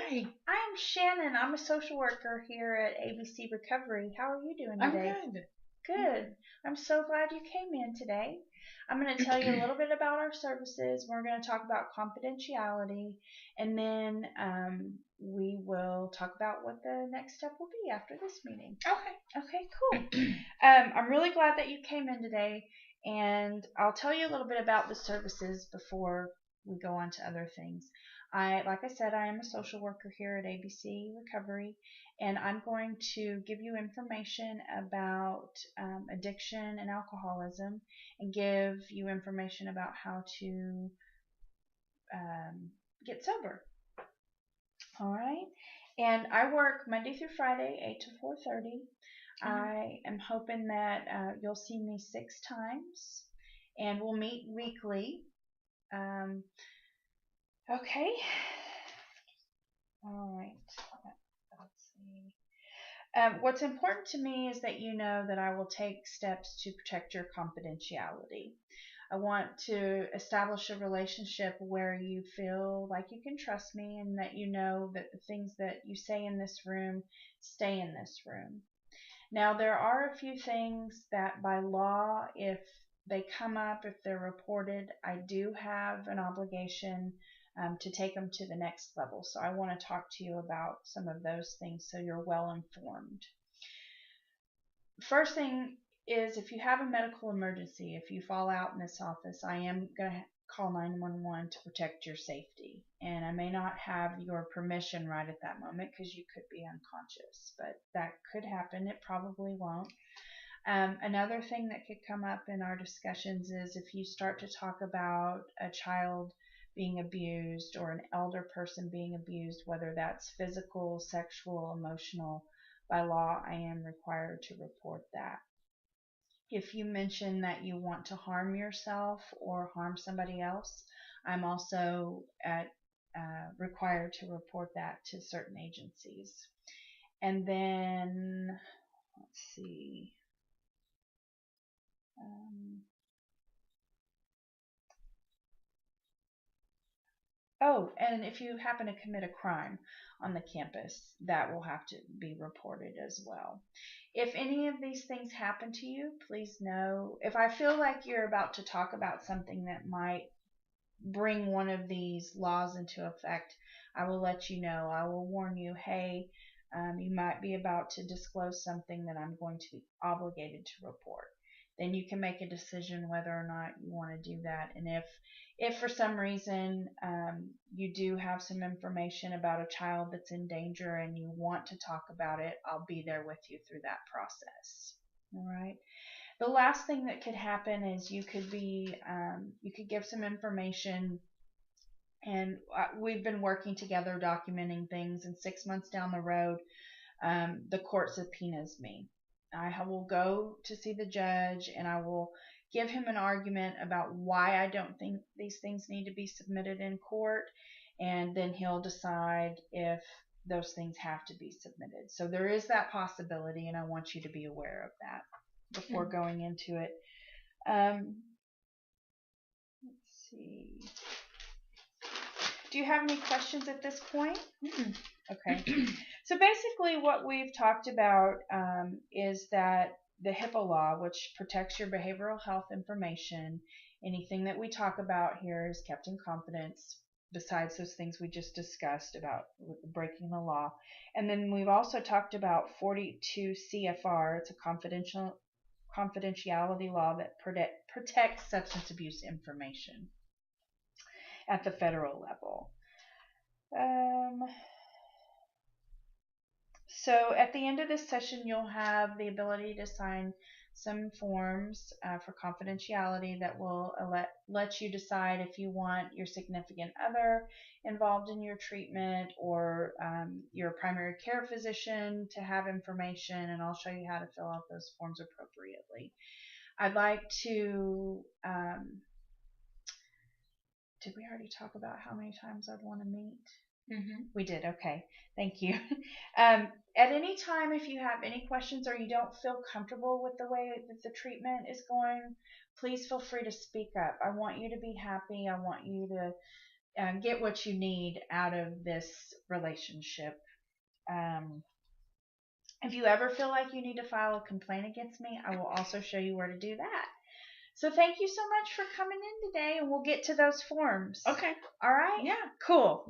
Hi. I'm Shannon. I'm a social worker here at ABC Recovery. How are you doing today? I'm good. Good. I'm so glad you came in today. I'm going to tell you a little bit about our services. We're going to talk about confidentiality, and then we will talk about what the next step will be after this meeting. Okay. Okay, cool. I'm really glad that you came in today, and I'll tell you a little bit about the services before we go on to other things. Like I said, I am a social worker here at ABC Recovery, and I'm going to give you information about addiction and alcoholism, and give you information about how to get sober. All right. And I work Monday through Friday, 8 to 4:30. I am hoping that you'll see me 6 times, and we'll meet weekly. Okay. All right. Let's see. What's important to me is that you know that I will take steps to protect your confidentiality. I want to establish a relationship where you feel like you can trust me, and that you know that the things that you say in this room stay in this room. Now, there are a few things that by law, if they come up, if they're reported, I do have an obligation to take them to the next level. So I want to talk to you about some of those things so you're well informed. First thing is, if you have a medical emergency, if you fall out in this office, I am going to call 911 to protect your safety. And I may not have your permission right at that moment because you could be unconscious, but that could happen. It probably won't. Another thing that could come up in our discussions is if you start to talk about a child being abused or an elder person being abused, whether that's physical, sexual, emotional. By law, I am required to report that. If you mention that you want to harm yourself or harm somebody else, I'm also required to report that to certain agencies. And then, let's see. Oh, and if you happen to commit a crime on the campus, that will have to be reported as well. If any of these things happen to you, please know. If I feel like you're about to talk about something that might bring one of these laws into effect, I will let you know. I will warn you, hey, you might be about to disclose something that I'm going to be obligated to report. Then you can make a decision whether or not you want to do that. And if for some reason you do have some information about a child that's in danger and you want to talk about it, I'll be there with you through that process. All right. The last thing that could happen is you could give some information, and we've been working together documenting things, and 6 months down the road, the court subpoenas me. I will go to see the judge, and I will give him an argument about why I don't think these things need to be submitted in court, and then he'll decide if those things have to be submitted. So there is that possibility, and I want you to be aware of that before going into it. Let's see. Do you have any questions at this point? Okay. So basically what we've talked about is that the HIPAA law, which protects your behavioral health information, anything that we talk about here is kept in confidence, besides those things we just discussed about breaking the law. And then we've also talked about 42 CFR. It's a confidentiality law that protects substance abuse information at the federal level. So at the end of this session, you'll have the ability to sign some forms for confidentiality that will let you decide if you want your significant other involved in your treatment, or your primary care physician to have information, and I'll show you how to fill out those forms appropriately. I'd like to, did we already talk about how many times I'd want to meet? We did. Okay. Thank you. At any time, if you have any questions or you don't feel comfortable with the way that the treatment is going, please feel free to speak up. I want you to be happy. I want you to get what you need out of this relationship. If you ever feel like you need to file a complaint against me, I will also show you where to do that. So thank you so much for coming in today, and we'll get to those forms. Okay. All right? Yeah. Cool.